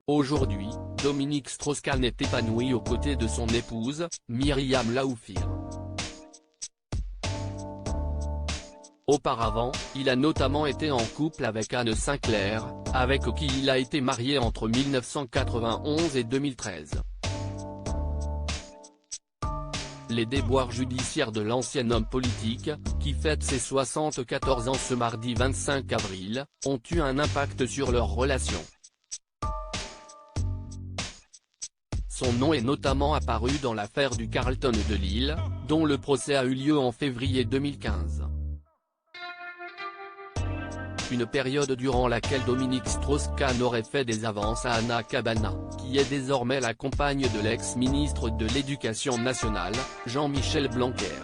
Aujourd'hui, Dominique Strauss-Kahn est épanoui aux côtés de son épouse, Myriam Laoufir. Auparavant, il a notamment été en couple avec Anne Sinclair, avec qui il a été marié entre 1991 et 2013. Les déboires judiciaires de l'ancien homme politique, qui fête ses 74 ans ce mardi 25 avril, ont eu un impact sur leur relation. Son nom est notamment apparu dans l'affaire du Carlton de Lille, dont le procès a eu lieu en février 2015. Une période durant laquelle Dominique Strauss-Kahn aurait fait des avances à Anna Cabana, qui est désormais la compagne de l'ex-ministre de l'Éducation nationale, Jean-Michel Blanquer.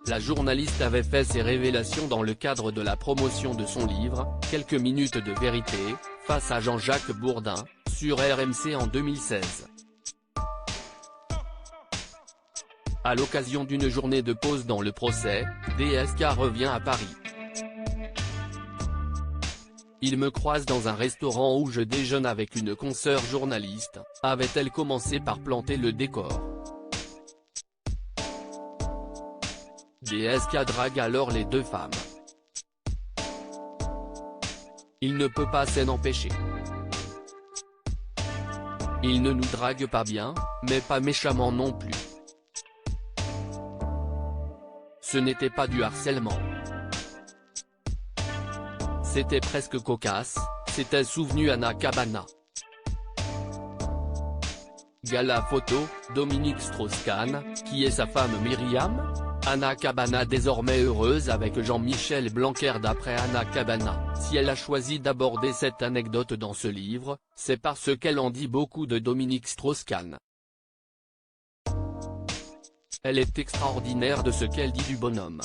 La journaliste avait fait ses révélations dans le cadre de la promotion de son livre, Quelques minutes de vérité, face à Jean-Jacques Bourdin, sur RMC en 2016. À l'occasion d'une journée de pause dans le procès, DSK revient à Paris. Il me croise dans un restaurant où je déjeune avec une consoeur journaliste, avait-elle commencé par planter le décor. DSK drague alors les deux femmes. Il ne peut pas s'en empêcher. Il ne nous drague pas bien, mais pas méchamment non plus. Ce n'était pas du harcèlement. C'était presque cocasse, s'était souvenu Anna Cabana. Gala photo, Dominique Strauss-Kahn, qui est sa femme Myriam. Anna Cabana désormais heureuse avec Jean-Michel Blanquer. D'après Anna Cabana, si elle a choisi d'aborder cette anecdote dans ce livre, c'est parce qu'elle en dit beaucoup de Dominique Strauss-Kahn. Elle est extraordinaire de ce qu'elle dit du bonhomme.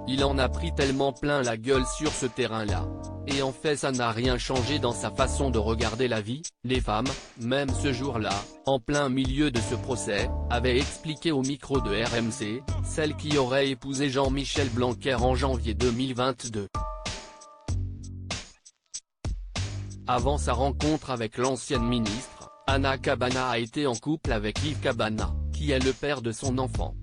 Il en a pris tellement plein la gueule sur ce terrain-là. Et en fait ça n'a rien changé dans sa façon de regarder la vie, les femmes, même ce jour-là, en plein milieu de ce procès, avait expliqué au micro de RMC, celle qui aurait épousé Jean-Michel Blanquer en janvier 2022. Avant sa rencontre avec l'ancienne ministre, Anna Cabana a été en couple avec Yves Cabana, qui est le père de son enfant.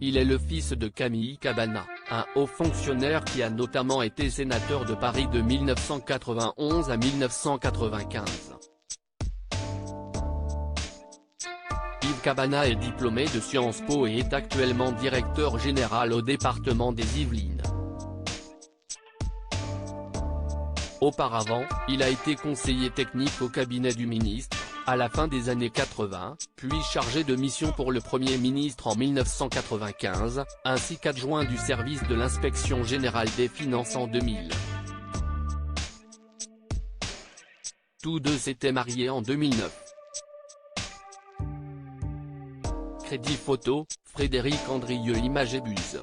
Il est le fils de Camille Cabana, un haut fonctionnaire qui a notamment été sénateur de Paris de 1991 à 1995. Yves Cabana est diplômé de Sciences Po et est actuellement directeur général au département des Yvelines. Auparavant, il a été conseiller technique au cabinet du ministre, à la fin des années 80, puis chargé de mission pour le Premier ministre en 1995, ainsi qu'adjoint du service de l'Inspection générale des finances en 2000. Tous deux s'étaient mariés en 2009. Crédit photo, Frédéric Andrieux Image et Buse.